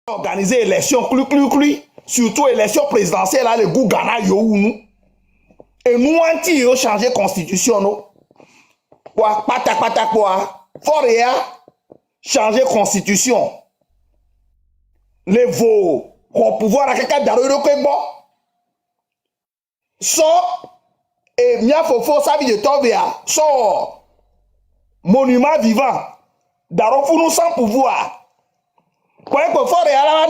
organiser élection, surtout élection présidentielle, là, le goût Ghana, et nous, anti, yo, changer constitution, non? Quoi, pata, quoi? Faut rien changer constitution. Les veaux, au pouvoir, à quelqu'un d'arrière, bon. So, et mia fofo, ça vient de Tovia, so, monument vivant, d'arrofou nous sans pouvoir. Quoi que faut rien, là,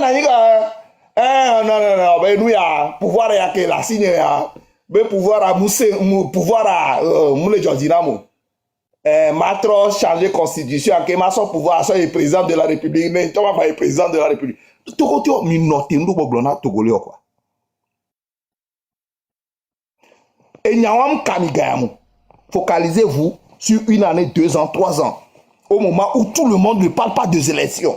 non, ben nous, ya, pouvoir, ya, que la signe, ya, ben pouvoir à mousser, pouvoir à, moule Jordinamo. Matro changer constitution, que ma son pouvoir, soit le président de la République, mais tu vas pas le président de la République. Togo, tu as mis noté, nous, boblona, Togolais, quoi. Et Nyawam Kamigayamu, focalisez-vous sur une année, 2 ans, 3 ans, au moment où tout le monde ne parle pas des élections.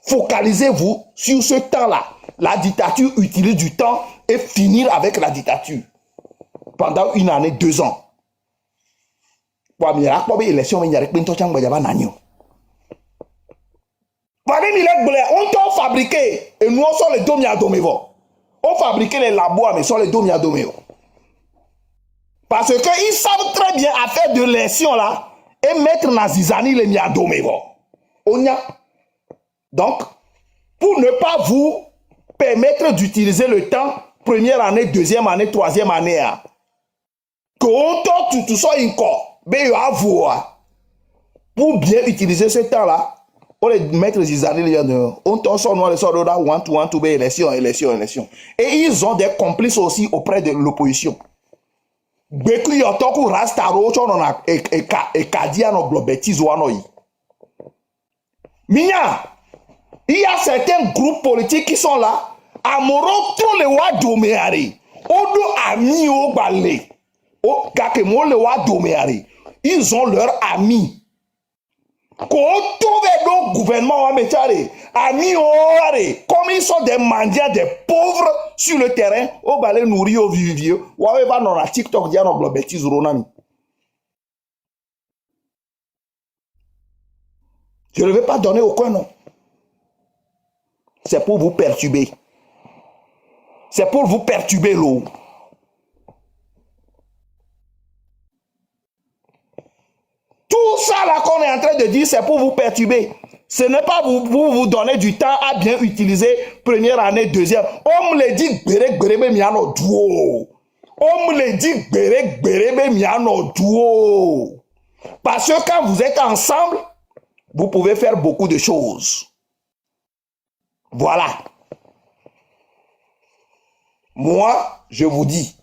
Focalisez-vous sur ce temps-là. La dictature utilise du temps et finir avec la dictature pendant une année, 2 ans. On t'a fabriqué, et nous on sort les domiers à Domévo. On fabriquait les labos, mais sont les domiers à Domévo. Parce qu'ils savent très bien à faire de l'élection là et mettre Nazizani les Miadomévo. Donc, pour ne pas vous permettre d'utiliser le temps, première année, deuxième année, troisième année, que on t'a tout ça encore, pour bien utiliser ce temps-là, on les mettre Nazizani les Miadomévo. On t'a son noir, les sortes là, one to élection. Et ils ont des complices aussi auprès de l'opposition. Beku yotoku rasta rocho nona ekadia no globetizo anoi. Minya, il y a certains groupes politiques qui sont là, amoro trop le wa domeare. Odo ami o balé. O kakemo le wa domeare. Ils ont leurs amis. Ko trouve do gouvernement wa metare. Amis ore, comme ils sont des mendiants, des pauvres sur le terrain, au balai nourri au vivier, ou à va dans la TikTok dia no globetiz ronami. Je ne vais pas donner aucun nom. C'est pour vous perturber. C'est pour vous perturber l'eau. Tout ça là qu'on est en train de dire, c'est pour vous perturber. Ce n'est pas vous donner du temps à bien utiliser première année, deuxième. On me le dit, berebe miano duo. On me le dit, berebe miano duo. Parce que quand vous êtes ensemble, vous pouvez faire beaucoup de choses. Voilà. Moi, je vous dis,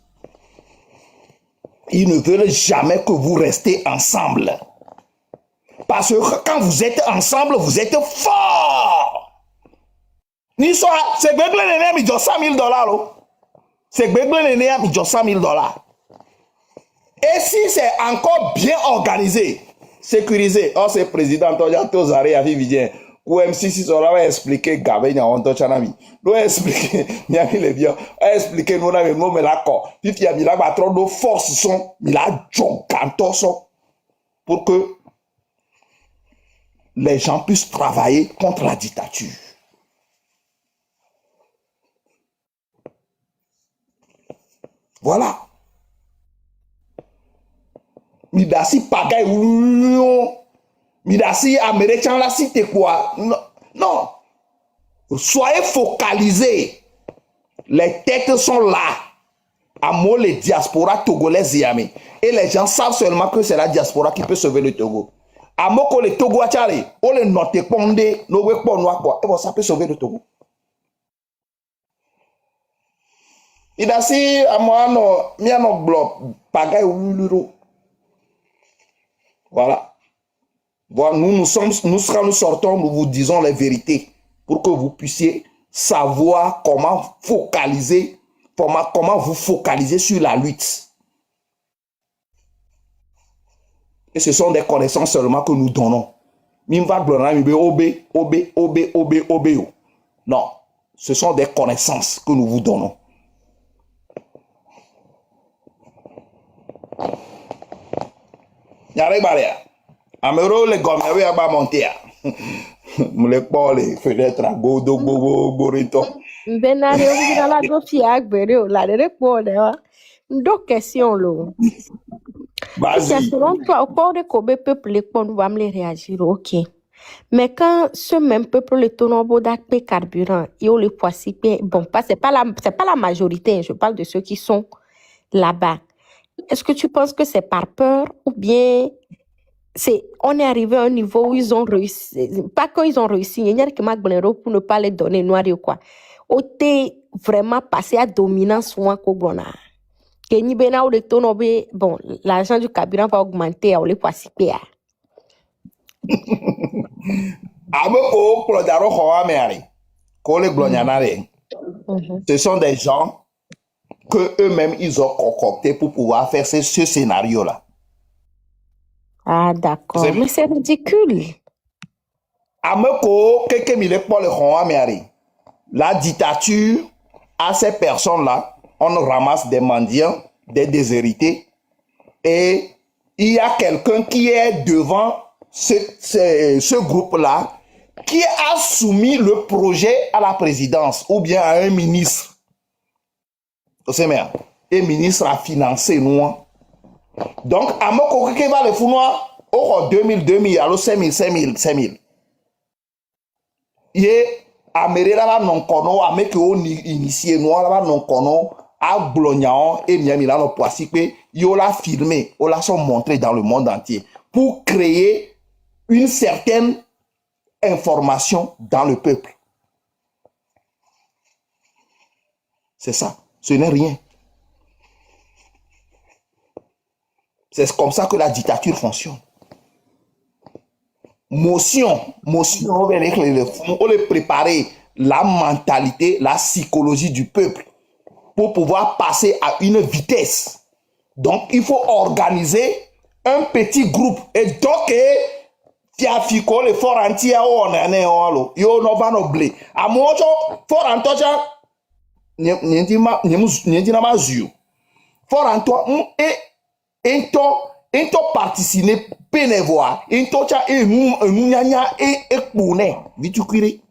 ils ne veulent jamais que vous restez ensemble. Parce que quand vous êtes ensemble, vous êtes fort. C'est Béglé Néné, il a 100 000 $. C'est Béglé Néné, il a 100 000 $. Et si c'est encore bien organisé, sécurisé, oh, c'est président, tous arrêts à vivre. Ou M6, on va expliquer, Gabé, il y a un autre chanami. Nous expliquer, il y a les biens, expliquer, nous avons nous, mais l'accord. Puis il y a mis là, trop de forces sont, il a John Cantor sont, pour que les gens puissent travailler contre la dictature. Voilà. Midasi pagaille Midasi américain la cité quoi? Non. Soyez focalisés. Les têtes sont là. À moi, les diasporas togolaises et les gens savent seulement que c'est la diaspora qui peut sauver le Togo. À moi, les Togo achari, on les note pondé, no we pon noir quoi. Et bon, ça peut sauver le Togo. Midasi à moi non, miano bloc pagaille ou voilà. Voilà, nous sortons, nous vous disons les vérités pour que vous puissiez savoir comment focaliser, comment vous focaliser sur la lutte. Et ce sont des connaissances seulement que nous donnons. Non, ce sont des connaissances que nous vous donnons. Yare Baria. Amero le gommewe aba monter. Les pas les fenêtres à godo, gogo, gorito. Benari original go fi agbere o la de po de wa. Ndo question lo. C'est Vas-y. selon toi, au port de Kobe peuple les nous va me réagir, ok. Mais quand ce même peuple le tourne d'acte carburant, et on le poisson, bon, c'est pas la majorité, je parle de ceux qui sont là-bas. Est-ce que tu penses que c'est par peur ou bien on est arrivé à un niveau où ils ont réussi, pas quand ils ont réussi, il y a que pour ne pas les donner noir ou quoi. Ou t'es vraiment passé à dominance ou à quoi que ni bena ou de tono be bon l'argent du carburant va augmenter ou les poisson. Amoko, Klodaro, Hoameari, Kole Glonyanare. Ce sont des gens que eux-mêmes ils ont concocté pour pouvoir faire ce scénario-là. Ah, d'accord. Mais c'est ridicule. Amoko, quelqu'un mille pour le Hoameari. La dictature, à ces personnes-là, on ramasse des mendiants, des déshérités, et il y a quelqu'un qui est devant ce groupe-là, qui a soumis le projet à la présidence ou bien à un ministre. Un ministre a financé nous. Donc, à mon côté, va le founoir, au 2000, alors 5000. Et à Méré, là, non, kono, à mec, on initié, nous, là, non, kono, à Blognan, et Miami, là, non, poissipé, yo l'a filmé, on l'a montré dans le monde entier pour créer une certaine information dans le peuple. C'est ça. Ce n'est rien. C'est comme ça que la dictature fonctionne. Motion, on va préparer la mentalité, la psychologie du peuple pour pouvoir passer à une vitesse. Donc, il faut organiser un petit groupe. Et donc, Fiafiko, le fort entier, on est yo no va no blé. À moi, fort antoja, n'yendina ma zio. Fort antoja, ento participer pénévoa, ento cha nyanya et pouné, vitu kiri.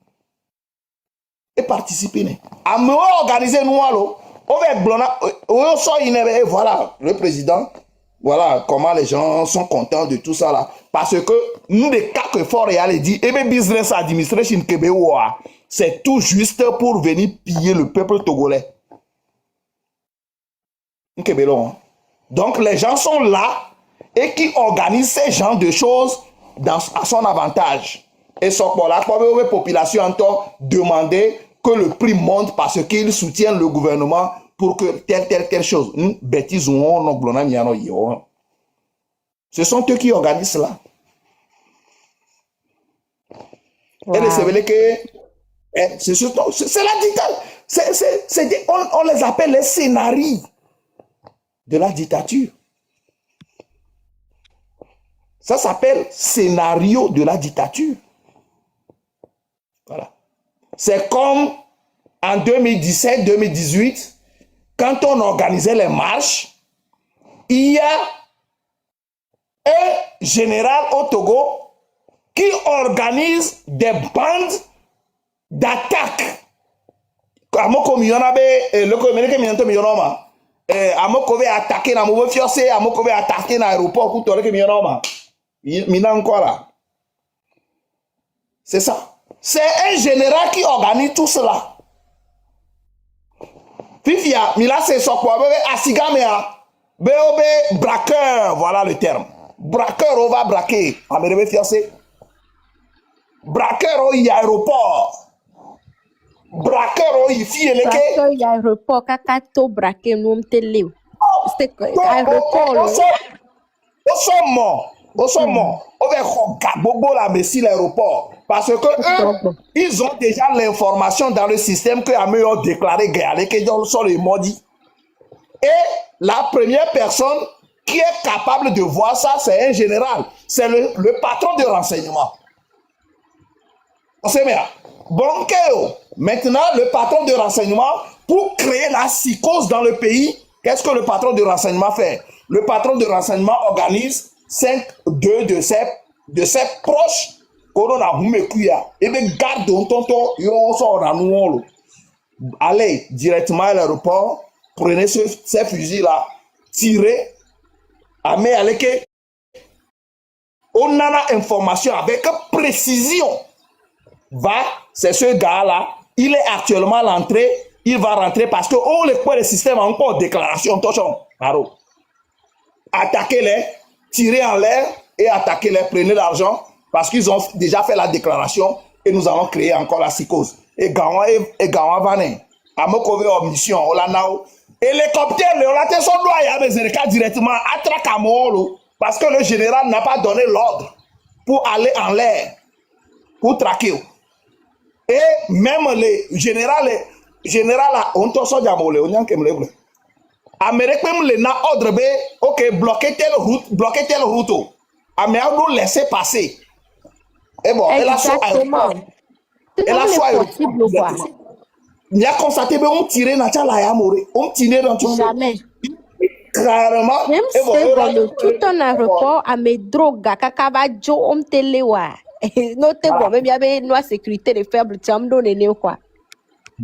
Et participer. À moi, organiser nous, avec Blona, voilà, le président. Voilà comment les gens sont contents de tout ça là. Parce que nous, les cas que Fort Réal dit, et bien business administration Québécois, c'est tout juste pour venir piller le peuple togolais. Donc les gens sont là et qui organisent ces genres de choses à son avantage. Et ce pour la population entend demander que le prix monte parce qu'ils soutiennent le gouvernement pour que telle chose. Bêtise ou on ce sont eux qui organisent cela. Wow. Et c'est la dictature. On les appelle les scénarios de la dictature. Ça s'appelle scénario de la dictature. Voilà. C'est comme en 2017-2018, quand on organisait les marches, il y a un général au Togo qui organise des bandes d'attaque. Amoko miyonabe le communiqué miyanto miyonoma. Amoko veut attaquer na mouve fiosé, Amoko veut attaquer na aéroport pour toleke miyonoma. Mina encore là. C'est ça. C'est un général qui organise tout cela. Fifia, Mila c'est ça quoi, bébé asigamea. Béobé braqueur, voilà le terme. Braqueur, on va braquer. Amédébé fiancé. Braqueur, il y a aéroport. Braqueur, il y a braqueur, il y a aéroport. Kakato braquer, nous on te lève. C'est aéroport. Au sommet. On va bobo la messie l'aéroport. Parce que eux, ils ont déjà l'information dans le système que Amé a déclaré guerre. Les gens sont les maudits. Et la première personne qui est capable de voir ça, c'est un général. C'est le patron de renseignement. On sait bien. Bon, maintenant, le patron de renseignement, pour créer la psychose dans le pays, qu'est-ce que le patron de renseignement fait? Le patron de renseignement organise 5-2 de ses proches Corona Humekuya, et bien garde ton tonton, yo sort dans nous. Allez directement à l'aéroport, prenez ces fusils-là, tirez, mais allez que on a l'information avec précision. Va, c'est ce gars-là, il est actuellement à l'entrée, il va rentrer parce que oh, le système a encore déclaration, attaquez-les, tirez en l'air et attaquez-les, prenez l'argent parce qu'ils ont déjà fait la déclaration et nous allons créer encore la psychose. Et Gawa Vané, Amokove en mission, Olanao, hélicoptère, on a été son doigt, il y a directement à Trakamolo parce que le général n'a pas donné l'ordre pour aller en l'air, pour traquer. Et même les généraux, on t'en sort d'amolé, on y a un kemle. Amérique même les na ordre B, ok, bloquer telle route. Amérique nous laisser passer. Et bon, Exactement. Elle a possible, quoi. Il a constaté que on tirait dans la yamoré, on tirait dans tout. Jamais. Carrément. Même si bon, tout un aéroport à mes drogues, kakaba jo om telewa. Notez bon, même il y avait une sécurité de faible chambre de quoi.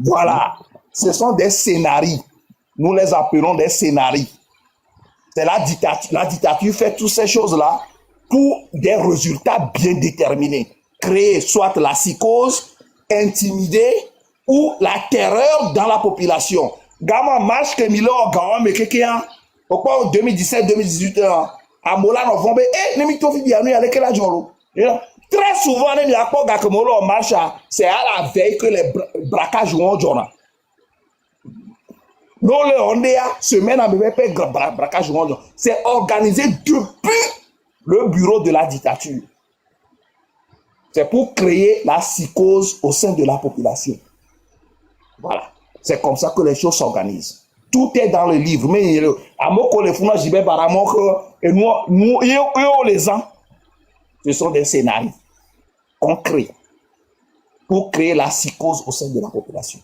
Voilà. Ce sont des scénarios. Nous les appelons des scénarios. C'est la dictature. La dictature fait toutes ces choses-là pour des résultats bien déterminés. Créer soit la psychose, intimider ou la terreur dans la population. Gama marche que Milo Gawa me quelqu'un au 2017-2018 à Mola Novembre et ne m'y bien avec la jolo. Très souvent les accords Gakamolo marche c'est à la veille que les braquages vont journal. Non, le Ondea semaine à braquage c'est organisé depuis le bureau de la dictature. C'est pour créer la psychose au sein de la population. Voilà. C'est comme ça que les choses s'organisent. Tout est dans le livre. Mais à Moko les Funa Jibé Baramok et nous les gens, ce sont des scénarios qu'on crée pour créer la psychose au sein de la population.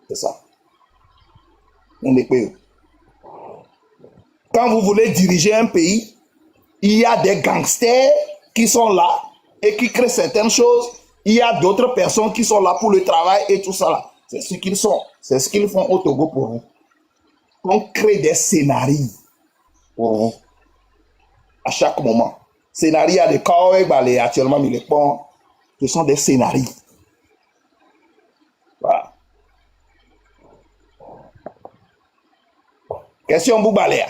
C'est ça. Quand vous voulez diriger un pays, il y a des gangsters qui sont là et qui créent certaines choses. Il y a d'autres personnes qui sont là pour le travail et tout ça là. C'est ce qu'ils sont. C'est ce qu'ils font au Togo pour vous. On crée des scénarios pour vous. À chaque moment. Scénario à des corps, actuellement, ce sont des scénarios. Voilà. Question Boubaléa.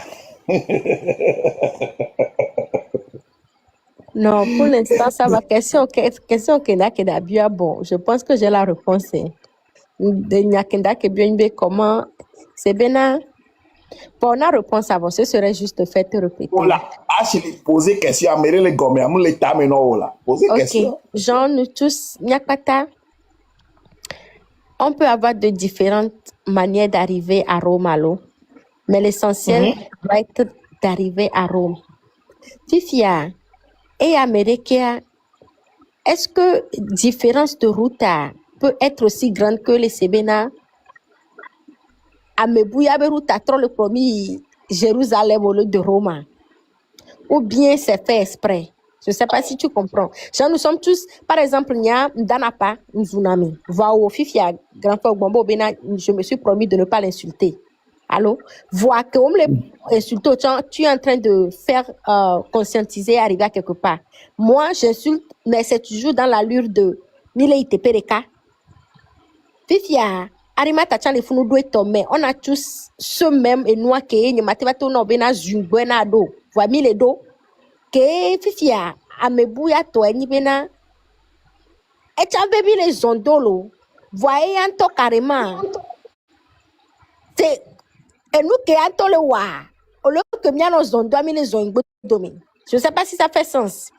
Non, pour l'instant, ça va. Question Kenda Kenda bien bon. Je pense que j'ai la réponse. De Nyakenda Kenda comment c'est bien. Bon, on a réponse avant. Ce serait juste de faire te répéter. Voilà. Ashley, posez question. Améré les gommes. Amou les tameno là. Posez question. Ok. Jean, nous tous, Nyakata. On peut avoir de différentes manières d'arriver à Rome, allô? Mais l'essentiel va être d'arriver à Rome. Fifia et Américain, est-ce que différence de route peut être aussi grande que les Sebena? Amebouya route à trop le premier Jérusalem au lieu de Rome. Ou bien c'est fait exprès? Je ne sais pas si tu comprends. Genre, nous sommes tous, par exemple, Nya Danapa, Nzunami, va au Fifia, grand-père Gbambo, je me suis promis de ne pas l'insulter. Allô? Vois que on l'insulte, tu es en train de faire conscientiser, arriver à quelque part. Moi, j'insulte, mais c'est toujours dans l'allure de Mileite Pereka. Fifia, Arima Tachan les Founou doit tomber. On a tous ce même et noir que y matemato no bena zumbuena do. Vois mille do. Que Fifia, Amebouya to ni bena. Et tu as baby les ondolo. Voyez un to carrément. C'est. Et nous qui avons le wa, au lieu que nous avons les ondes, les ondes domi. Je ne sais pas si ça fait sens.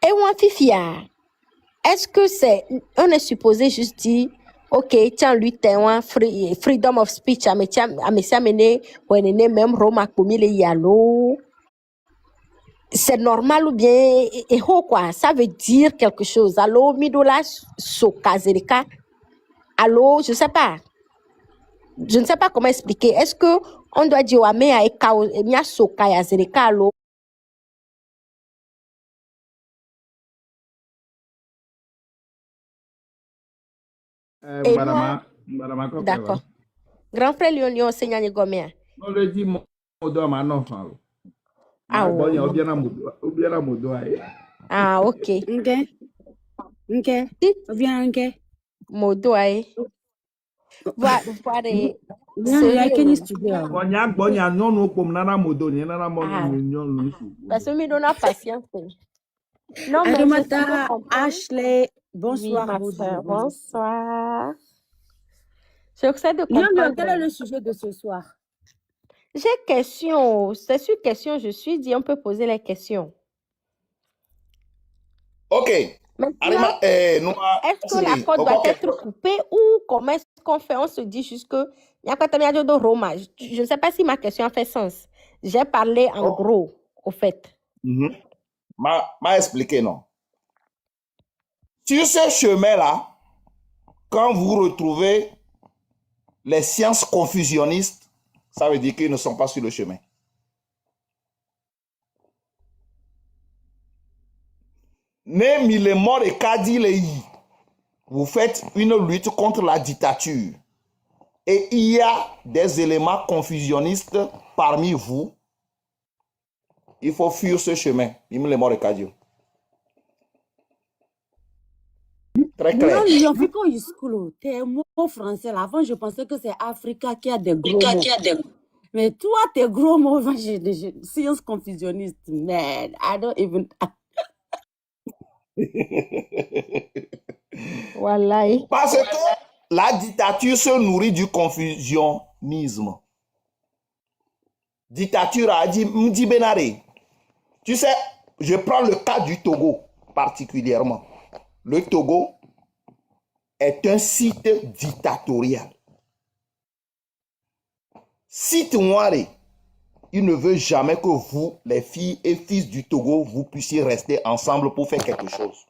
Et moi, Fifia, est-ce que c'est, on est supposé juste dire, ok, tiens, lui, t'es un freedom of speech, à me amener, ou même Roma, comme il y a l'eau. C'est normal ou bien, et quoi, ça veut dire quelque chose. Allô, midola, sokazerika. Allô, je ne sais pas. Je ne sais pas comment expliquer. Est-ce que on doit dire ouais mais à ekao mia soka ya zereka lo Et moi, Madame, quoi faire, d'accord. Grand frère Lyon enseigne à Nigomia. on le dit, mon dos, ma non, enfin. Ah, Bon, il y a oh. bien la modo, Ah, ok. Ok. Viens, ok. Modo, voir Viens, sérieux. là, quel studio? Bon, il y a non, non, comme nana modo, il y a nana Ah, modo, parce que me donne patience. Non, mais je Arimata, peux comprendre. Ashley, Oui, bonsoir, ma Boudou. soeur, bonsoir. J'essaie de Lyon, comprendre. quel est le sujet de ce soir? J'ai question. C'est sur question, je suis dit, on peut poser les questions. Ok. Maintenant, Arima, est-ce que la corde doit être coupée ou comment est-ce qu'on fait? On se dit juste que il y a pas de Roma. Je ne sais pas si ma question a fait sens. J'ai parlé en gros, au fait. m'a expliqué, non. Sur ce chemin-là, quand vous retrouvez les sciences confusionnistes, ça veut dire qu'ils ne sont pas sur le chemin. Nemi le mort et Kadi le yi. Vous faites une lutte contre la dictature. Et il y a des éléments confusionnistes parmi vous. Il faut fuir ce chemin. Il me le mort et Kadi. Très clair. Lyon, Fico Yuskulo, t'es un mot français là. Avant, je pensais que c'est Africa qui a des gros mots. Mais toi, tes gros mots, science confusionniste, man. I don't even. Voilà. Parce que la dictature se nourrit du confusionnisme. Dictature a dit Mdi Benare. Tu sais, je prends le cas du Togo particulièrement. Le Togo est un site dictatorial. Site noir, il ne veut jamais que vous, les filles et fils du Togo, vous puissiez rester ensemble pour faire quelque chose.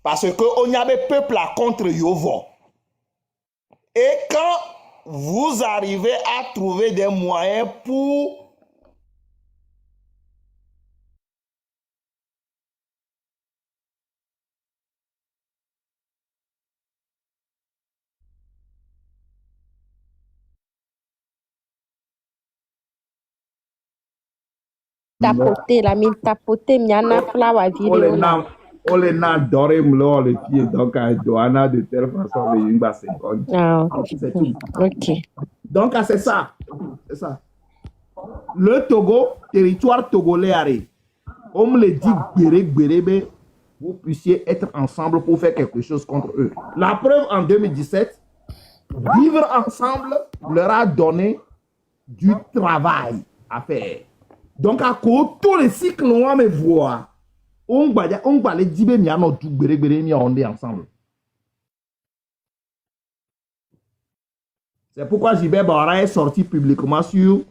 Parce qu'on y avait peuple à contre Yovo. Et quand vous arrivez à trouver des moyens pour tapoter, la mine tapoter, miana flower vidéo là. On les n'a doré, on les filles, donc à Douana de telle façon, mais il va se Ah, c'est tout. ok. Donc, c'est ça. C'est ça. Le Togo, territoire togolais, on me le dit, vous puissiez être ensemble pour faire quelque chose contre eux. La preuve, en 2017, vivre ensemble leur a donné du travail à faire. Donc, à cause tous les cycles, on va me voir. On va les dire, mais on est ensemble. C'est pourquoi Gilbert Barra est sorti publiquement sur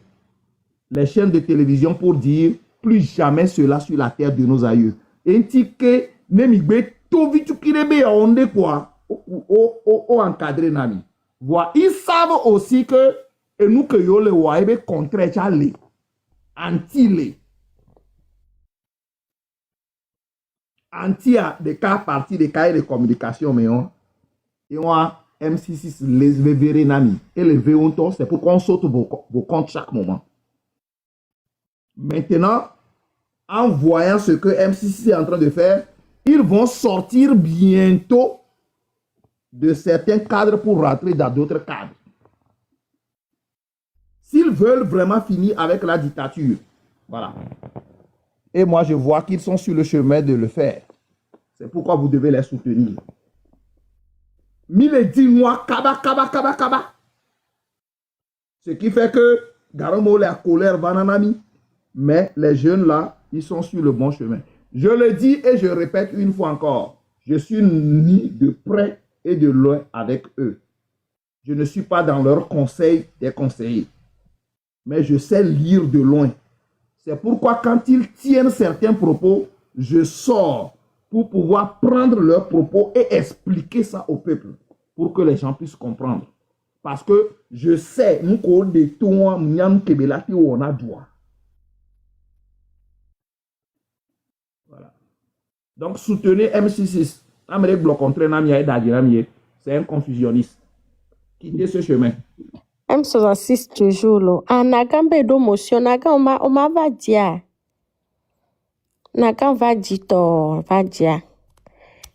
les chaînes de télévision pour dire plus jamais cela sur la terre de nos aïeux. Et que nemigbe tout vite qu'il est on est quoi au encadré nami. Voilà, ils savent aussi que et nous que yo le wa ebe contraire chale anti a des cas partie des cas de communication mais on et moi MC6 les verrez nami et les verrons c'est pour qu'on saute vos comptes chaque moment. Maintenant, en voyant ce que M6 est en train de faire, ils vont sortir bientôt de certains cadres pour rentrer dans d'autres cadres. S'ils veulent vraiment finir avec la dictature, voilà. Et moi, je vois qu'ils sont sur le chemin de le faire. C'est pourquoi vous devez les soutenir. Mille dit moi, kaba. Ce qui fait que Garomo la colère bananami. Mais les jeunes là, ils sont sur le bon chemin. Je le dis et je répète une fois encore. Je suis ni de près et de loin avec eux. Je ne suis pas dans leur conseil des conseillers. Mais je sais lire de loin. C'est pourquoi quand ils tiennent certains propos, je sors pour pouvoir prendre leurs propos et expliquer ça au peuple. Pour que les gens puissent comprendre. Parce que je sais, nous, on a droit. Voilà. Donc, soutenez MC6. Amérique bloc contre Namia et Dagiramie. C'est un confusionniste. Quittez ce chemin. M66 toujours là. Ah, Nagambe do motion, Nagam on m'a va dire. Nagam va dire to, va dire.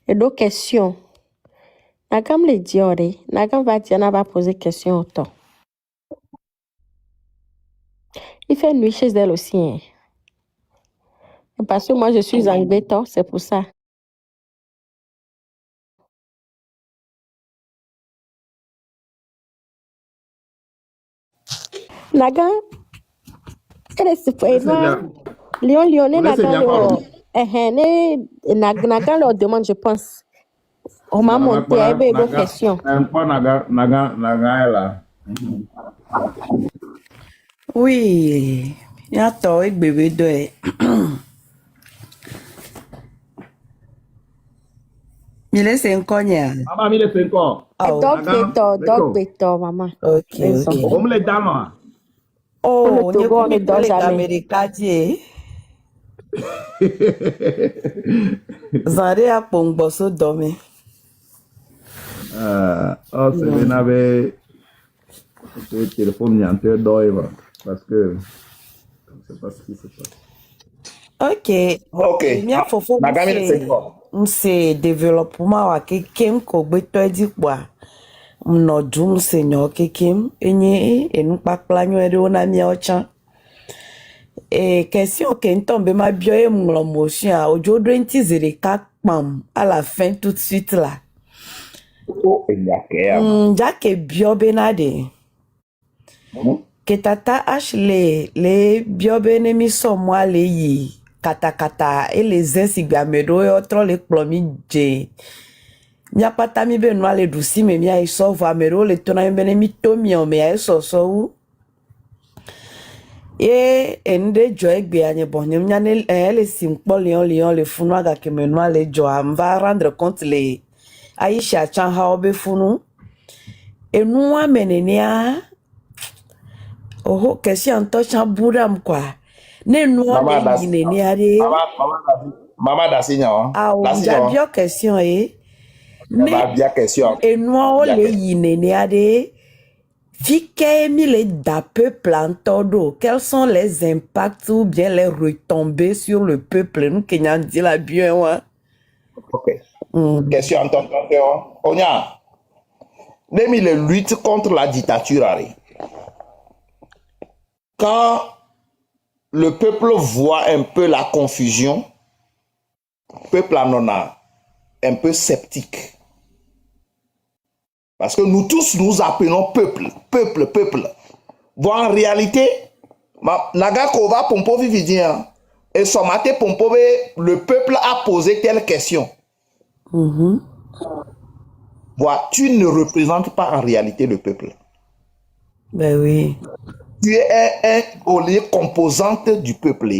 Et deux questions. Nagam le dit, Nagam va dire, n'a pas poser question au temps. Il fait nuit chez elle aussi. Hein. Parce que moi, je suis en béton, c'est pour ça. Nagam, elle est Lyonnais, Nagam, Nagam leur demande, je pense. On m'a monté avec deux questions. Naga est là. Oui, il y a toi, bébé de. Il est 5 ans. Maman, il est 5 ans. Dog beto, maman. Ok. Comme les dames. Oh, on est Togo, on est dans dans les jamais. Américains. Zare a pongboso dormi. Oh, c'est bien avec le téléphone nianteur d'oeuvre. Parce que je ne sais pas ce qui se passe. Ok. Mia fofo mse développement wa kekem ko gbeto di kwa. Mno dum senyo kekem enye enu pakplanyo ere ona mi ochan. Question que tombe ma bio et mon motion aujourd'hui ntizere ka pam à la fin tout de suite là. Oh, il y a qu'à. Jake bio benade. Que tata Ashley les bio benemi so moi les yi kata et les insigbamedo et autres les plomi je. Nya pata mi be no ale dusi me mi ai so va mero le tona benemi tomi o me ai so ou. Et ende joy gbe anye bon nyane elle simple lion le funu aga ke me no ale jo am va rendre compte les Aisha chan ha obe funu enu amenenia oho question to chan buram kwa ne nu ade yineni ade Maman d'assignon. ah on ja bio question Mais bien question. Enu o le yineni ade Fique mille da peuple en todo. Quels sont les impacts ou bien les retombées sur le peuple? Nous qui n'en dit la bien, ouais. Ok. Question en tant que on y a. Demi le lutte contre la dictature. Quand le peuple voit un peu la confusion, le peuple en a un peu sceptique. Parce que nous tous nous appelons peuple. Bon, en réalité, Naga Kova Pompo Vividien et Somate Pompo, le peuple a posé telle question. Voilà, tu ne représentes pas en réalité le peuple. Ben oui. Tu es un composante du peuple.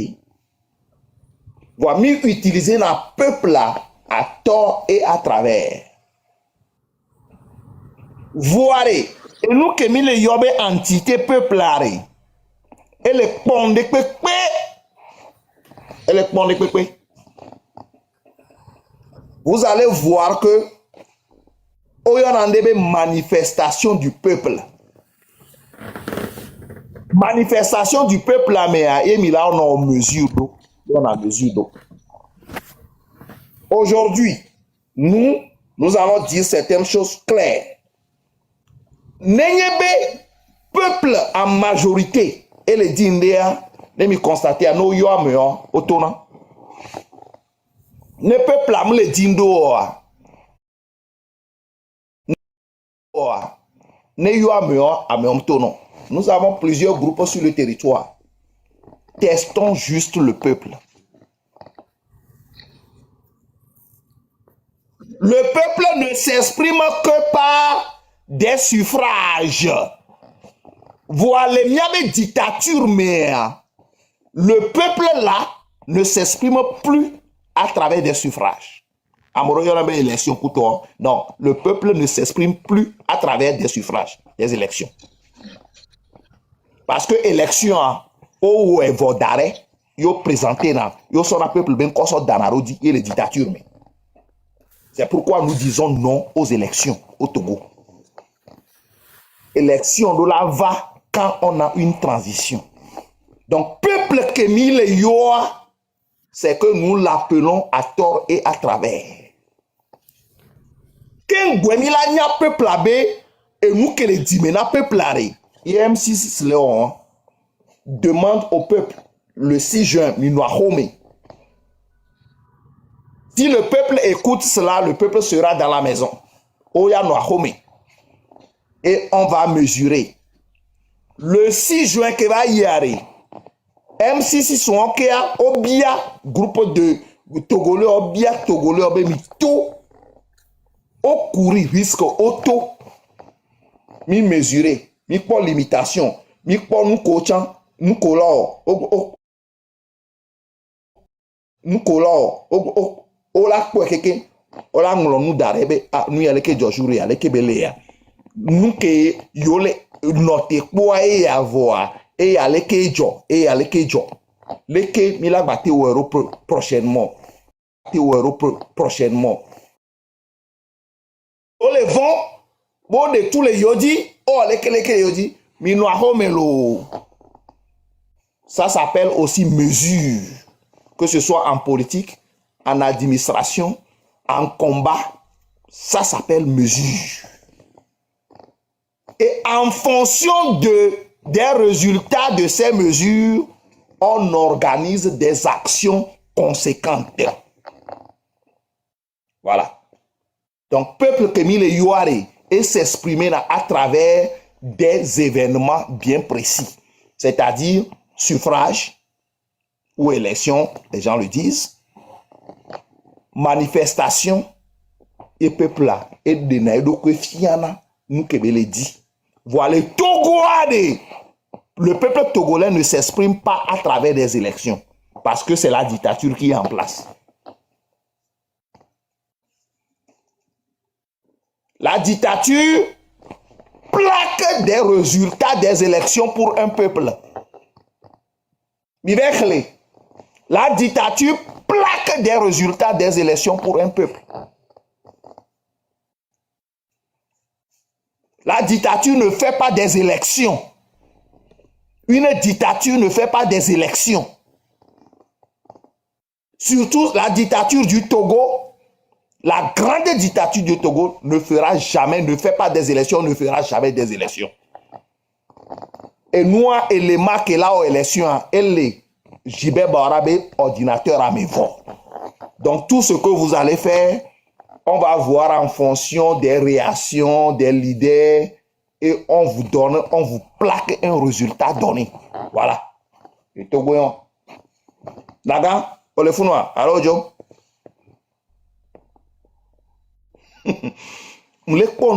Voilà, mieux utiliser le peuple là à tort et à travers. Voilà, et nous qui mis les yobé entité peuple là, et les pondé vous allez voir que il y a des manifestations du peuple. Manifestation du peuple là, mais là on a mesure d'eau. On a mesure d'eau. Aujourd'hui, nous allons dire certaines choses claires. N'ayez peuple en majorité et les Dindéa, nous constater à nos yoameo autona. Ne peuple am les Dindo ne yoameo ameom tono. Nous avons plusieurs groupes sur le territoire. Testons juste le peuple. Le peuple ne s'exprime que par des suffrages. Voilà, il y a des dictatures, mais le peuple là ne s'exprime plus à travers des suffrages. Non, le peuple ne s'exprime plus à travers des suffrages, des élections. Parce que élection, au vote d'arrêt, yo présenté na, yo son peuple ben koso danarodi et les dictatures. C'est pourquoi nous disons non aux élections au Togo. Élection de la va quand on a une transition. Donc, peuple Kémile Yoa, c'est que nous l'appelons à tort et à travers. Quand Gwemila nya peuple abe, et nous que les dimena peuple aré, IM6 Léon demande au peuple le 6 juin, Minuahome. Si le peuple écoute cela, le peuple sera dans la maison. Oya Noahome. Et on va mesurer. Le 6 juin que va y aller, M6 sont kia obia groupe de Togolais obia Togolais obé mito au courir risque auto mi mesurer mi pour limitation mi pour nous coachant nous color nous color o la ko keke o la nglo nous darebe a nous yale ke jojouri yale ke belea nous ke yole note po e avoir et à l'équejo, et à l'équejo. L'éque, mila bâti au euro prochainement. Prochainement. On les vend, bon de tous les yodi, oh l'éque yodi, minoahomelo. Ça s'appelle aussi mesure. Que ce soit en politique, en administration, en combat, ça s'appelle mesure. Et en fonction des résultats de ces mesures, on organise des actions conséquentes. Voilà. Donc, peuple Kémile Yoare et s'exprimer à travers des événements bien précis. C'est-à-dire suffrage ou élection, les gens le disent, manifestation et peuple là. Et de naïdo que fiana, nous Kébele dit. Voilà, le peuple togolais ne s'exprime pas à travers des élections parce que c'est la dictature qui est en place. La dictature plaque des résultats des élections pour un peuple. La dictature plaque des résultats des élections pour un peuple. La dictature ne fait pas des élections. Une dictature ne fait pas des élections. Surtout la dictature du Togo, la grande dictature du Togo ne fera jamais, ne fait pas des élections, ne fera jamais des élections. Et nous, les marques là aux élections, et les Jibé Barabe ordinateur à mes voix. Donc tout ce que vous allez faire, on va voir en fonction des réactions des leaders et on vous donne, on vous plaque un résultat donné. Voilà. Et Togoyon. Naga, on le fout noir. Alors, Joe. On le fout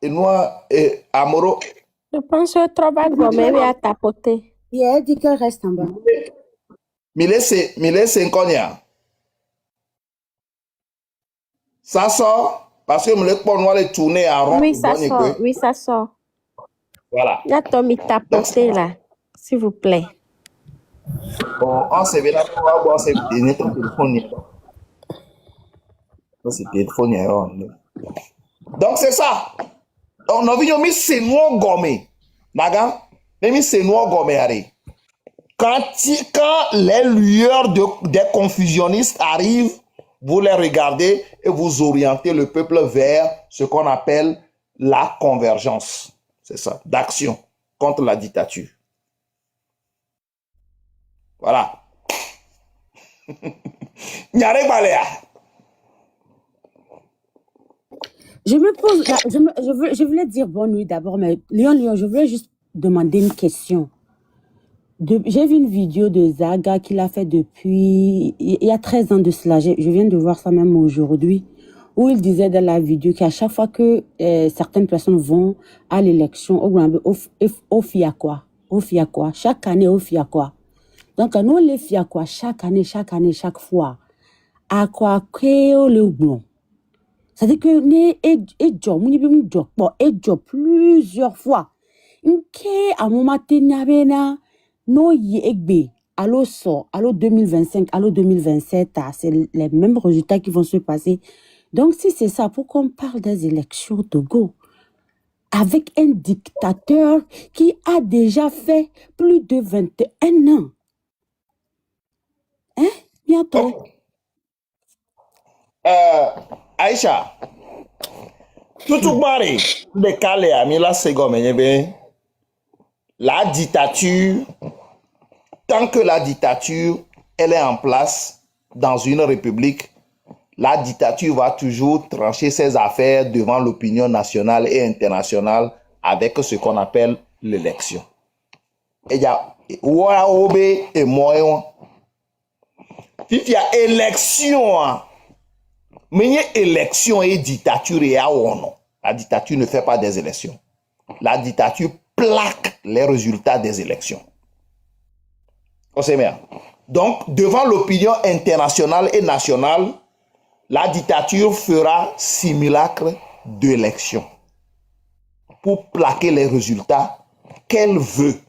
noir, et Amoro. Je pense que trop bas de à tapoter. Et elle dit qu'elle reste en bas. Mille c'est un ça sort parce que le pont noir est tourné en rond. Oui, ça sort. Oui, ça sort. Voilà. Il y a Tommy tapoté là, s'il vous plaît. Bon, on se verra pour voir ce téléphone. C'est téléphone. Donc c'est ça. On a vu mis c'est noir gomme. Naga, mis c'est noir gomme arrêt. Quand les lueurs des confusionnistes arrivent, vous les regardez et vous orientez le peuple vers ce qu'on appelle la convergence. C'est ça, d'action contre la dictature. Voilà. Je me pose, là, je voulais dire bonne nuit d'abord, mais Léon, je voulais juste demander une question. J'ai vu une vidéo de Zaga qu'il a fait depuis, il y a 13 ans de cela, je viens de voir ça même aujourd'hui, où il disait dans la vidéo qu'à chaque fois que certaines personnes vont à l'élection, au Fiakwa, chaque année au Fiakwa. Donc, nous, les Fiakwa, chaque année, chaque fois, à quoi que le bon. C'est-à-dire que nous, plusieurs fois. Nke, à mon matin, no ye egbe allô sort, allô 2025, allô 2027, c'est les mêmes résultats qui vont se passer. Donc, si c'est ça, pourquoi on parle des élections au Togo avec un dictateur qui a déjà fait plus de 21 ans? Hein? Bientôt. Ok. Aïcha, tout mari, de Calais à Mila Segome, la dictature, tant que la dictature, elle est en place dans une république, la dictature va toujours trancher ses affaires devant l'opinion nationale et internationale avec ce qu'on appelle l'élection. Et il y a Ouaobe et Moyon. Si il y a élection, mais il y a élection et dictature et non. La dictature ne fait pas des élections. La dictature plaque les résultats des élections. On sait bien. Donc, devant l'opinion internationale et nationale, la dictature fera simulacre d'élection pour plaquer les résultats qu'elle veut.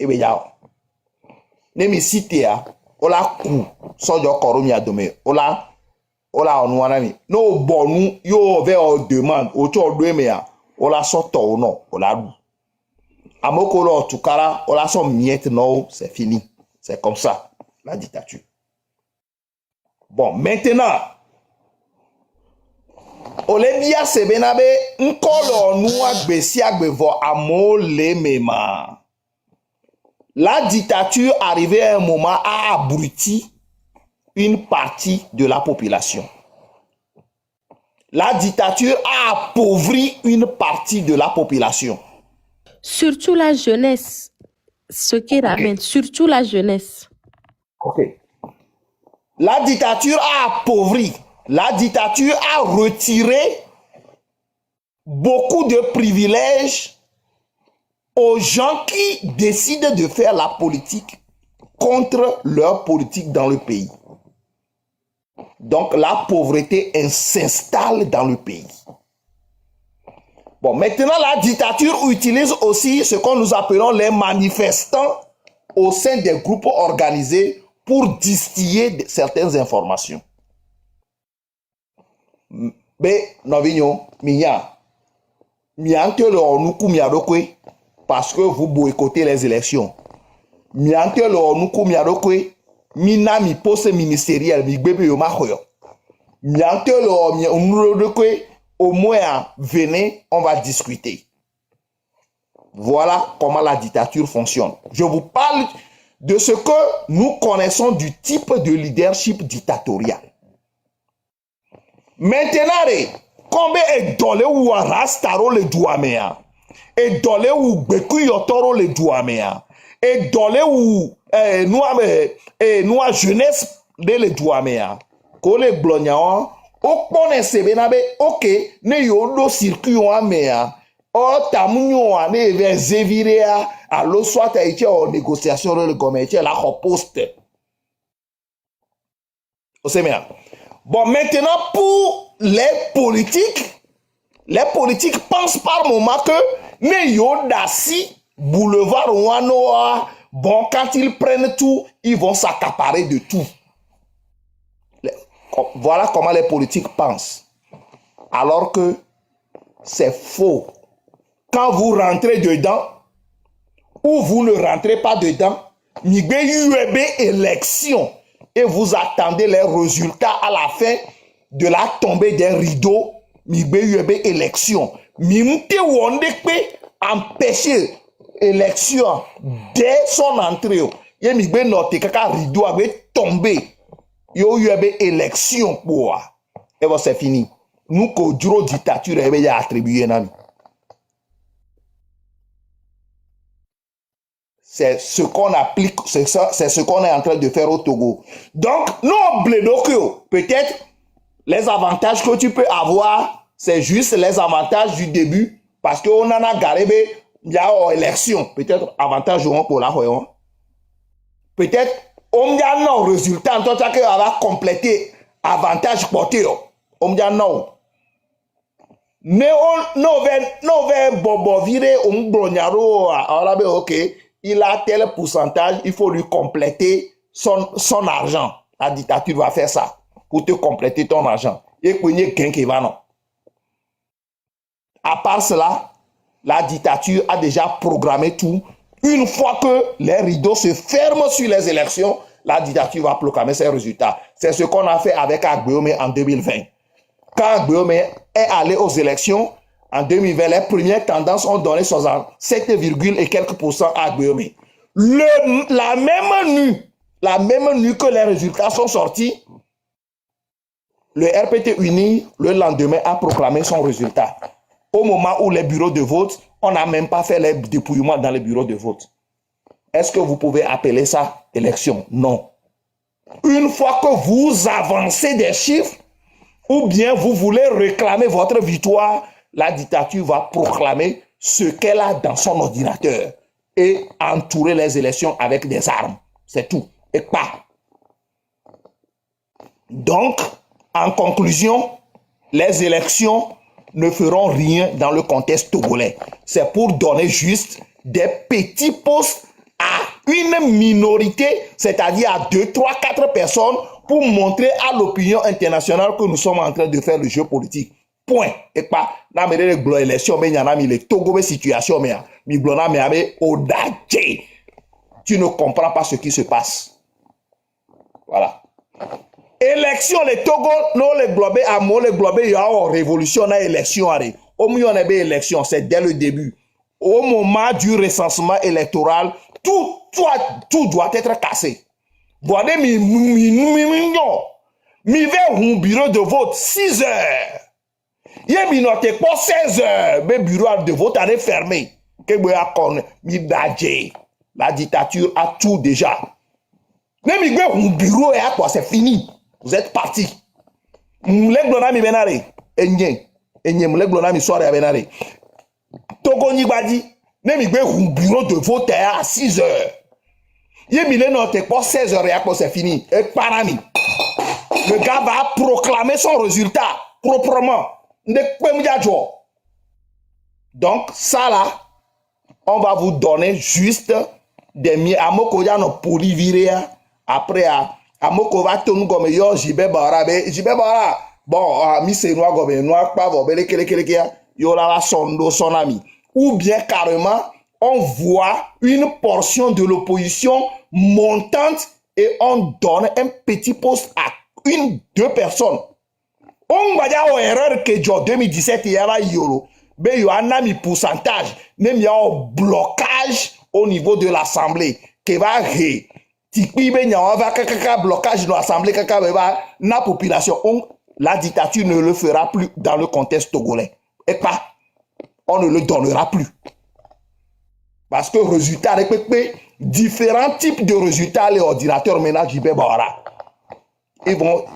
Et bien, nemi cité ola ku sojo koromi adome ola onwanami no bonu yo ve o demande o to do emea ola soto o no ola du amoko lo tukara ola so miette no c'est fini, c'est comme ça la dictature. Bon, maintenant olebia sebenabe nkolo nu agbesi agbevo amole mema. La dictature arrivée à un moment a abruti une partie de la population. La dictature a appauvri une partie de la population. Surtout la jeunesse. Ce qui ramène, surtout la jeunesse. Ok. La dictature a appauvri. La dictature a retiré beaucoup de privilèges aux gens qui décident de faire la politique contre leur politique dans le pays. Donc la pauvreté s'installe dans le pays. Bon, maintenant la dictature utilise aussi ce que nous appelons les manifestants au sein des groupes organisés pour distiller certaines informations. Mais novinho, parce que vous boycottez les élections. Mina mi poste ministériel mi gbebe yo ma khoyo. Au moins venez, on va discuter. Voilà comment la dictature fonctionne. Je vous parle de ce que nous connaissons du type de leadership dictatorial. Maintenant, combien est dolé ou rastaro le douamea? Et dolé ou beku yotoro le douamea? Et dolé ou nous jeunesse de le douamea? Kole blognaon, okpone sebenabe, ok, ne yodo circuit ou amea. O tamunyo ane ve zevirea a lo soit a en négociation le commercial la poste. Vous savez bien. Bon, maintenant pour les politiques pensent par moment que ne yodasi boulevard Wanoa, bon, quand ils prennent tout, ils vont s'accaparer de tout. Voilà comment les politiques pensent. Alors que c'est faux. Quand vous rentrez dedans, ou vous ne rentrez pas dedans, il y a une élection et vous attendez les résultats à la fin de la tombée des rideaux, il y a une élection. Mais vous empêcher l'élection dès son entrée. Il y a une note que rideau avait tombé. Il y a eu une élection pour. Et bon, c'est fini. Nous, que duro dictature, il y a attribué. C'est ce qu'on applique, c'est ce qu'on est en train de faire au Togo. Donc, non, Blédokyo, peut-être les avantages que tu peux avoir, c'est juste les avantages du début, parce qu'on en a garé, il y a une élection. Peut-être avantage pour la voyons. Peut-être, on y a non résultat, en tout cas, on va compléter avantage porté. On y a non. Mais on va bobo virer, on brognaro, ok. il a tel pourcentage, il faut lui compléter son argent. La dictature va faire ça pour te compléter ton argent. Et à part cela, la dictature a déjà programmé tout. Une fois que les rideaux se ferment sur les élections, la dictature va proclamer ses résultats. C'est ce qu'on a fait avec Agbeome en 2020. Quand Agbeome est allé aux élections, en 2020, les premières tendances ont donné 67, et quelques % à Agbeome. La même nuit que les résultats sont sortis, le RPT uni, le lendemain, a proclamé son résultat. Au moment où les bureaux de vote, on n'a même pas fait les dépouillements dans les bureaux de vote. Est-ce que vous pouvez appeler ça élection? Non. Une fois que vous avancez des chiffres, ou bien vous voulez réclamer votre victoire, la dictature va proclamer ce qu'elle a dans son ordinateur et entourer les élections avec des armes. C'est tout. Et pas. Donc, en conclusion, les élections ne feront rien dans le contexte togolais. C'est pour donner juste des petits postes à une minorité, c'est-à-dire à 2, 3, 4 personnes, pour montrer à l'opinion internationale que nous sommes en train de faire le jeu politique. Point. Et pas, na me de glo élection, mais yana mi le Togo situation, mais mi blona me ame odaje. Tu ne comprends pas ce qui se passe. Voilà. Élection, le Togo, non, le globé, à moi, le globé, il y a une révolution, na élection, au milieu, on a une élection, c'est dès le début. Au moment du recensement électoral, tout doit être cassé. Voilà, mi vais au bureau de vote 6 heures. Il y a mi noté pour 16 heures, mais bureau de vote est fermé. La dictature a tout déjà. Mais mi vais au bureau et à quoi c'est fini. Vous êtes parti. Moulek blonami benare. Enye moulek blonami soirée benare. Togo Nibadi, même un bureau de vote à 6 heures. Il est noté pour 16 heures et après c'est fini. Et parami. Le gars va proclamer son résultat proprement. Donc, ça là, on va vous donner juste des miens. Amokoya no polivirea. Après, Amoko va tonu comme yo jibe bara. Bon, mi se noa gobe noa pa vobele kele yo la sondo son ami. Ou bien carrément, on voit une portion de l'opposition montante et on donne un petit poste à 1, 2 personnes. On va dire aux erreurs que en 2017 il y a yolo. Mais il y a un ami pourcentage. Même il y a un blocage au niveau de l'Assemblée qui va ré. Tipi ben y a blocage de l'Assemblée la population. La dictature ne le fera plus dans le contexte togolais. Et pas. On ne le donnera plus. Parce que résultat répété, différents types de résultats, les ordinateurs ménagent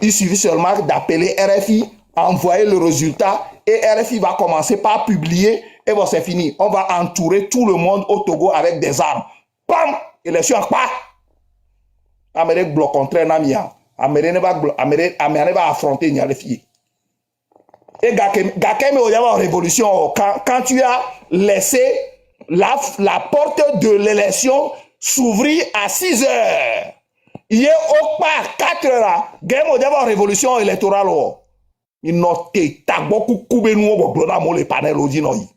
il suffit seulement d'appeler RFI, envoyer le résultat et RFI va commencer par publier et bon c'est fini. On va entourer tout le monde au Togo avec des armes. Pam! Élection pas. Amérique bloc contraire Namia. Amérique va affronter Nyalefi. Et Gakeme Oyama révolution, quand tu as laissé la porte de l'élection s'ouvrir à 6 heures, il y a au pas 4 heures, Game Oyama révolution électorale. Il note beaucoup de nous pour les panels aujourd'hui.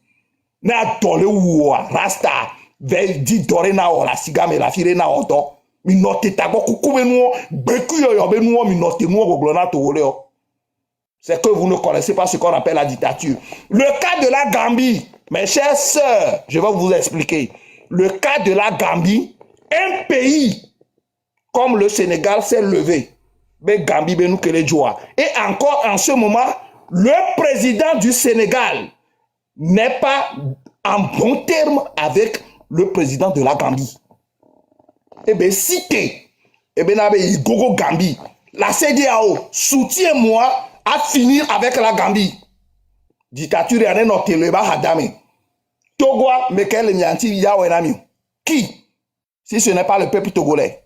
Na tole ou rasta dit doré na la sigame la fire na oto. Il note beaucoup de nous beku yo be nous mi note nous au tole. C'est que vous ne connaissez pas ce qu'on appelle la dictature. Le cas de la Gambie, mes chères sœurs, je vais vous expliquer. Le cas de la Gambie, un pays comme le Sénégal s'est levé. Mais Gambie, nous que les joie. Et encore en ce moment, le président du Sénégal n'est pas en bon terme avec le président de la Gambie. Eh bien, cité, eh bien, Gogo Gambie, la CEDEAO, soutiens-moi à finir avec la Gambie. Dictature et un autre le bas hadame. Togo, mais quel nyanti yawenami. Qui? Si ce n'est pas le peuple togolais.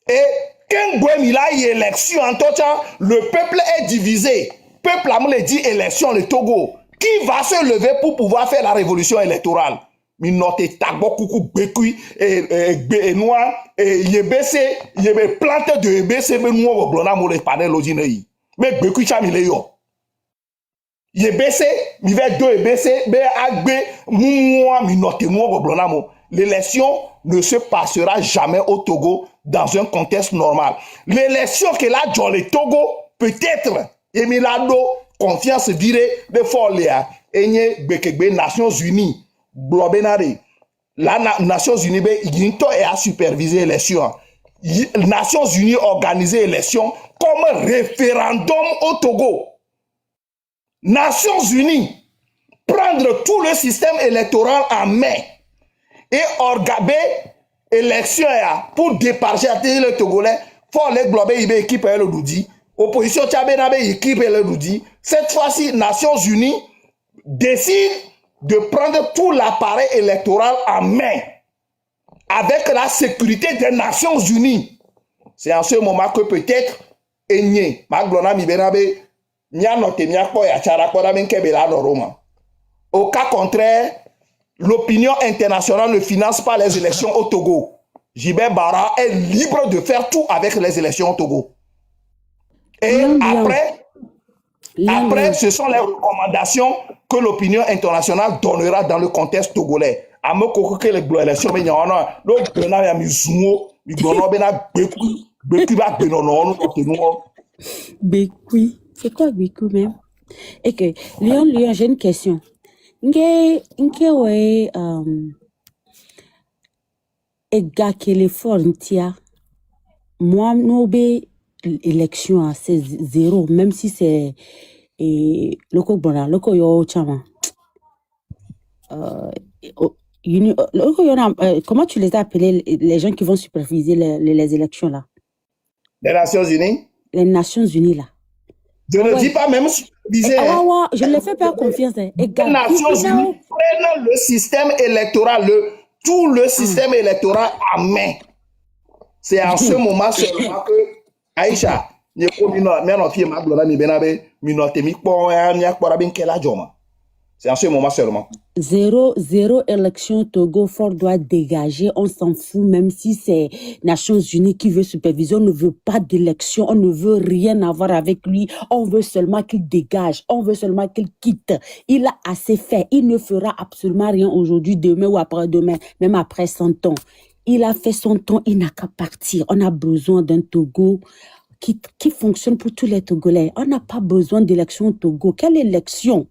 Et quand il a eu élection en tout temps, le peuple est divisé. Peuple a dit élection le Togo. Qui va se lever pour pouvoir faire la révolution électorale? mi note tagbo kuku bekui et noir et yebese yebe plante de yebese be noir blona mo le panel lojine yi me bekui cha mi le yo yebese mi ve do yebese be agbe moi mi note noir blona mo. L'élection ne se passera jamais au Togo dans un contexte normal. L'élection que là dans le Togo peut-être Emilado confiance dire de folia enye bekegbe Nations Unies blobenare la Nations Unies be yinto et a superviser l'élection. Nations Unies organiser l'élection comme référendum au Togo. Nations Unies prendre tout le système électoral en main et organiser élection pour départager le Togolais. Faut les glober ibe équipe le doudi. Opposition tchabe nabe équipe le doudi. Cette fois-ci, Nations Unies décide de prendre tout l'appareil électoral en main avec la sécurité des Nations Unies. C'est en ce moment que peut-être Enye, Maglona Mibenabe, Nya note Nya ko ya chara ko da men kebela no Roma. Au cas contraire, l'opinion internationale ne finance pas les élections au Togo. Gilbert Bara est libre de faire tout avec les élections au Togo. Et après, ce sont les recommandations que l'opinion internationale donnera dans le contexte togolais. À me que les élections, mais il y en a l'autre qui a mis Zoumo, il y a Bekui. C'est quoi Bekui même? Et que, Léon, j'ai une question. Ouais, et gars qui est fort, moi, nous, élection, c'est 0, même si c'est, loco bona, loco yo chama. Comment tu les as appelés, les gens qui vont superviser les élections, là? Les Nations Unies? Les Nations Unies, là. Je ne dis pas même superviser. Je ne les fais pas confiance. Les Nations Unies prennent le système électoral, tout le système électoral en main. C'est en ce moment seulement que Aïcha, c'est en ce moment seulement. Zéro élection Togo, Fort doit dégager, on s'en fout, même si c'est Nations Unies qui veut superviser, on ne veut pas d'élection, on ne veut rien avoir avec lui, on veut seulement qu'il dégage, on veut seulement qu'il quitte. Il a assez fait, il ne fera absolument rien aujourd'hui, demain ou après-demain, même après 100 ans. Il a fait son temps, il n'a qu'à partir. On a besoin d'un Togo qui fonctionne pour tous les Togolais. On n'a pas besoin d'élection au Togo. Quelle élection?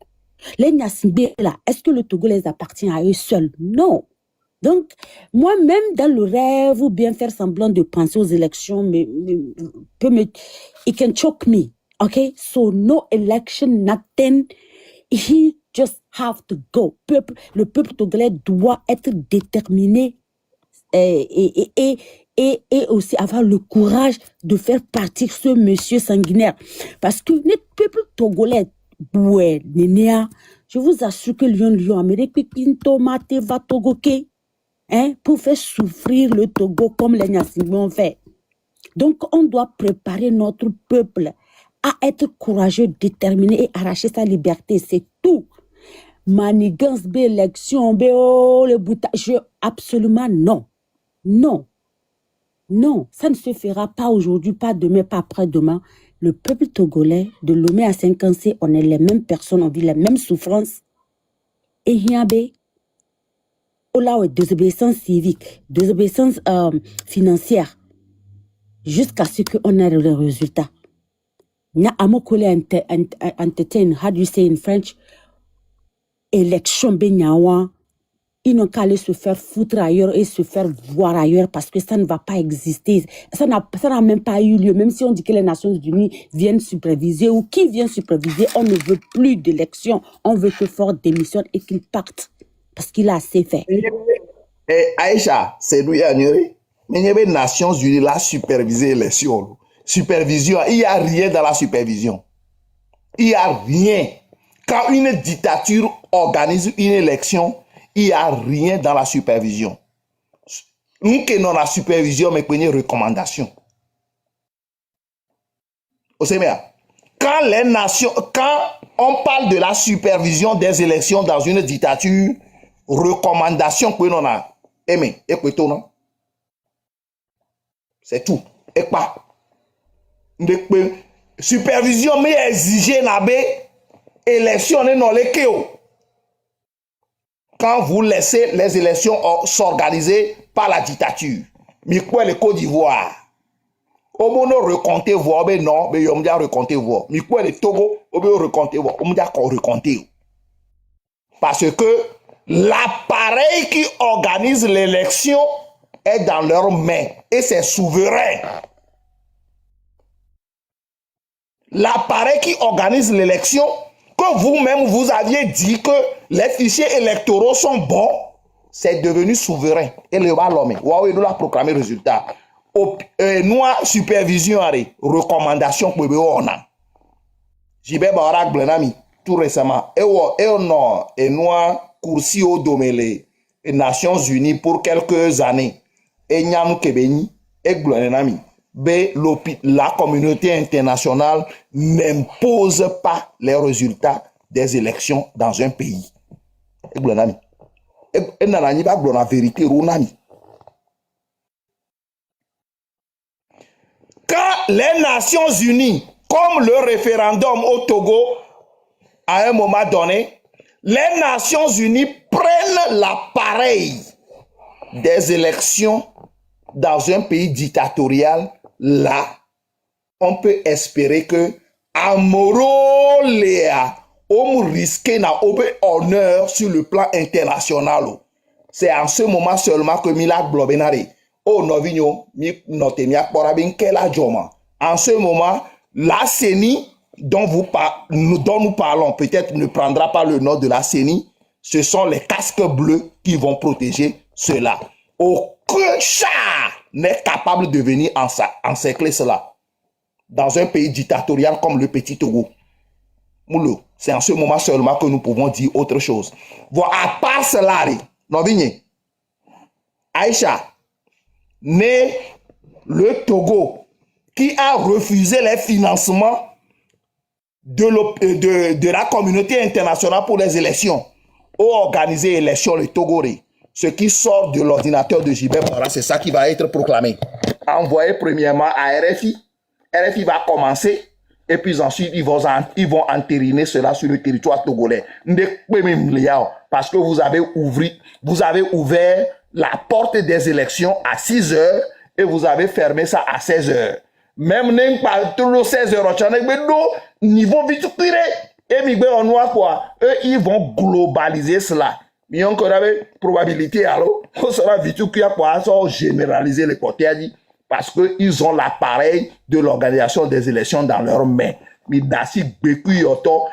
Les Nyasimbe, là, est-ce que le Togo les appartient à eux seuls? Non. Donc, moi-même, dans le rêve, ou bien faire semblant de penser aux élections, it can choke me. Okay? So, no election, nothing. He just have to go. Le peuple togolais doit être déterminé et aussi avoir le courage de faire partir ce monsieur sanguinaire. Parce que le peuple togolais, je vous assure que Lion Amérique tomate va togoké, hein, pour faire souffrir le Togo comme les Nyasimbe ont fait. Donc on doit préparer notre peuple à être courageux, déterminé et arracher sa liberté, c'est tout. Manigance, élection, le boutage, absolument non. Non, ça ne se fera pas aujourd'hui, pas demain, pas après-demain. Le peuple togolais, de Lomé à Saint-Cancé, on est les mêmes personnes, on vit les mêmes souffrances. Et il y a des désobéissance civique, désobéissance financière, jusqu'à ce qu'on ait le résultat. Il y a entertain, how do you say in French? Élection benyawa. Ils n'ont qu'à aller se faire foutre ailleurs et se faire voir ailleurs parce que ça ne va pas exister. Ça n'a même pas eu lieu. Même si on dit que les Nations Unies viennent superviser ou qui vient superviser, on ne veut plus d'élection. On veut que Ford démissionne et qu'il parte parce qu'il a assez fait. Aïcha, c'est lui à Nyeri. Mais il y a les Nations Unies là superviser l'élection. Supervision, il n'y a rien dans la supervision. Il n'y a rien. Quand une dictature organise une élection, il n'y a rien dans la supervision. Nous qui avons la supervision, mais prenez recommandation. Quand on parle de la supervision des élections dans une dictature, recommandation que l'on a aimé et que non. C'est tout. Et pas. Supervision mais exiger n'abé élection non les kéo. Quand vous laissez les élections s'organiser par la dictature. Mais quoi le Côte d'Ivoire? Au moment recompter voix, ben non, mais on va recompter voix. Mais quoi le Togo, on va recompter voix. On va recompter. Parce que l'appareil qui organise l'élection est dans leurs mains et c'est souverain. L'appareil qui organise l'élection, que vous-même vous aviez dit que les fichiers électoraux sont bons, c'est devenu souverain. Et le ballon, Huawei nous a proclamé résultat. Nous supervision, recommandation pour on a. Jibe Barak Blenami, tout récemment. Et nous coursi au domaine des Nations Unies pour quelques années. Et Nyam Kebeni, et Blenami. La communauté internationale n'impose pas les résultats des élections dans un pays. Et la vérité, quand les Nations Unies, comme le référendum au Togo, à un moment donné, les Nations Unies prennent l'appareil des élections dans un pays dictatorial, là, on peut espérer que Amoro Léa, on risque n'a aucun honneur sur le plan international. C'est en ce moment seulement que Milak Blobenare, oh Novigno, en ce moment, la CENI dont nous parlons peut-être ne prendra pas le nom de la CENI, ce sont les casques bleus qui vont protéger cela. Aucun chat n'est capable de venir encercler cela dans un pays dictatorial comme le petit Togo. Moulou, c'est en ce moment seulement que nous pouvons dire autre chose. Voilà, à part cela, Aïcha, né le Togo, qui a refusé les financements de la communauté internationale pour les élections, ou organiser l'élection le Togoré. Ce qui sort de l'ordinateur de Gilbert Bara, c'est ça qui va être proclamé. Envoyé premièrement à RFI. RFI va commencer et puis ensuite ils vont entériner cela sur le territoire togolais. Parce que vous avez ouvert la porte des élections à 6 heures et vous avez fermé ça à 16 heures. Même pas tous 16 heures, niveau vite et migbe en noir quoi. Eux, ils vont globaliser cela. Mais on avait probabilité alors, on sera vite qu'il y a quoi, ça généraliser les côtés parce qu'ils ont l'appareil de l'organisation des élections dans leurs mains. Mais dasi beku yoto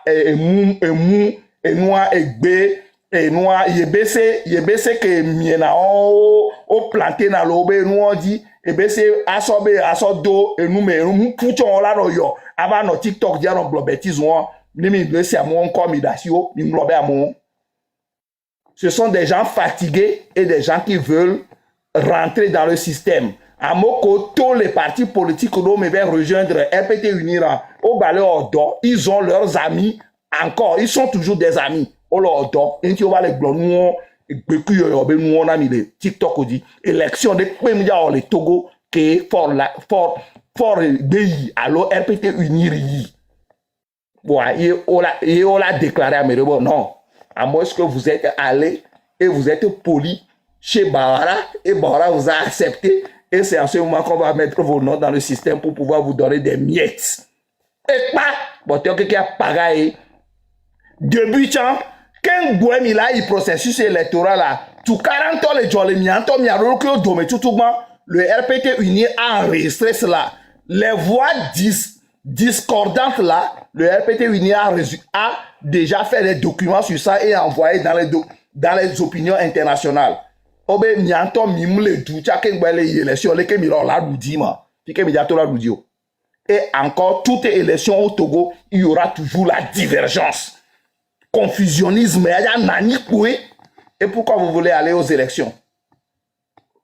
et noir et noir yebese que miena o planté na lobe nous dit et bese asodo et nous mais nous puton là no yo avant no TikTok dia no blobetis on ni mi blessé à mon comme dasio ni blobe à mon. Ce sont des gens fatigués et des gens qui veulent rentrer dans le système. À Moko, tous les partis politiques qui veulent rejoindre RPT Unira au balai Odo, ils ont leurs amis encore. Ils sont toujours des amis. Au Odo, et tu vas les blonds, et on a mis les TikTok dit élection de Kpemia le Togo qui est fort pays. Alors RPT Uniri. Ouais, et on l'a déclaré à Merebo. Non. À moins que vous êtes allé et vous êtes poli chez Bahara et Bahara vous a accepté et c'est en ce moment qu'on va mettre vos noms dans le système pour pouvoir vous donner des miettes. Et pas, bon, tu as pagaille. Depuis quand Bohem il a eu processus électoral là, tout 40 ans les gens les miantos miaroko domé tout le RPT uni a enregistré cela. Les voix discordantes là, le RPT uni a déjà fait des documents sur ça et envoyé dans les opinions internationales. Obe mianto mimle doucha kengwele élection les kemiro la doudima, pique médiato la doudio. Et encore toute élection au Togo, il y aura toujours la divergence. Confusionnisme, il y a nani koué. Et pourquoi vous voulez aller aux élections?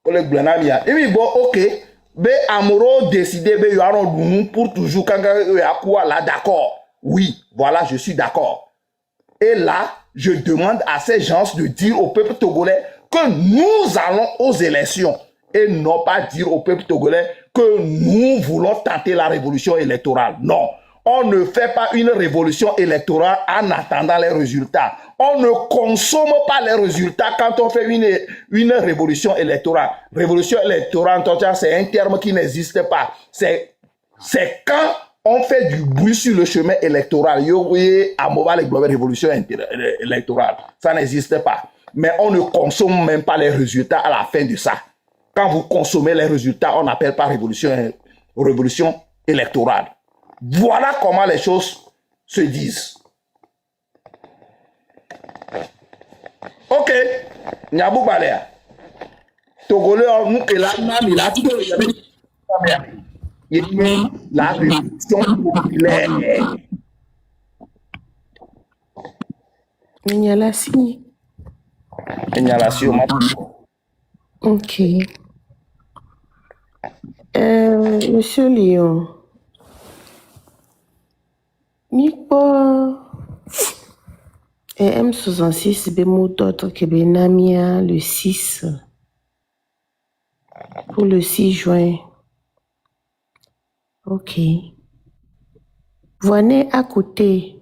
Et puis bon, ok, be Amoro décidé be yaro pour toujours quand là d'accord. Oui, voilà, je suis d'accord. Et là, je demande à ces gens de dire au peuple togolais que nous allons aux élections et non pas dire au peuple togolais que nous voulons tenter la révolution électorale. Non, on ne fait pas une révolution électorale en attendant les résultats. On ne consomme pas les résultats quand on fait une révolution électorale. Révolution électorale, c'est un terme qui n'existe pas. C'est quand on fait du bruit sur le chemin électoral. À mobile révolution électorale. Ça n'existe pas. Mais on ne consomme même pas les résultats à la fin de ça. Quand vous consommez les résultats, on n'appelle pas révolution électorale. Voilà comment les choses se disent. Ok. Nyabou Balea. Togolais, nous, et là, la révolution populaire. Il y a la signe. Ok. Monsieur Léon, Nipo M66 bémot d'autres que Benamia le 6 pour le 6 juin. Ok. Venez à côté.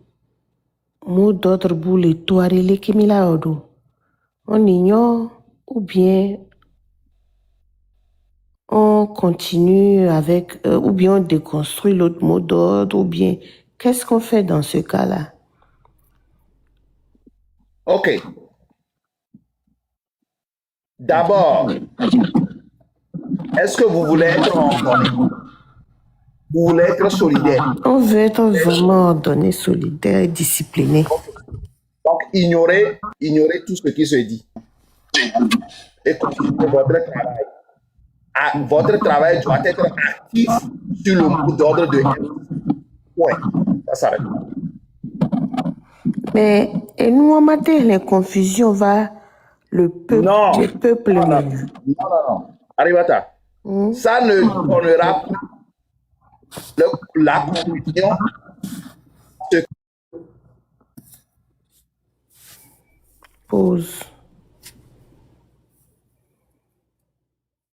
Mot d'ordre pour les toiles qui mila odo. On ignore ou bien on continue avec, ou bien on déconstruit l'autre mot d'ordre, ou bien qu'est-ce qu'on fait dans ce cas-là? Ok. D'abord, est-ce que vous voulez être ordonné? Vous voulez être solidaire? On veut être vraiment ordonné, solidaire et discipliné. Donc, ignorez tout ce qui se dit. Et continuez votre travail. Votre travail doit être actif sur le mot d'ordre de M. Ouais, ça s'arrête. Mais, et nous, en matière de confusion, va le peuple, Non. le peuple. Non. Arrivata. Ça ne donnera pas la confusion. Pause.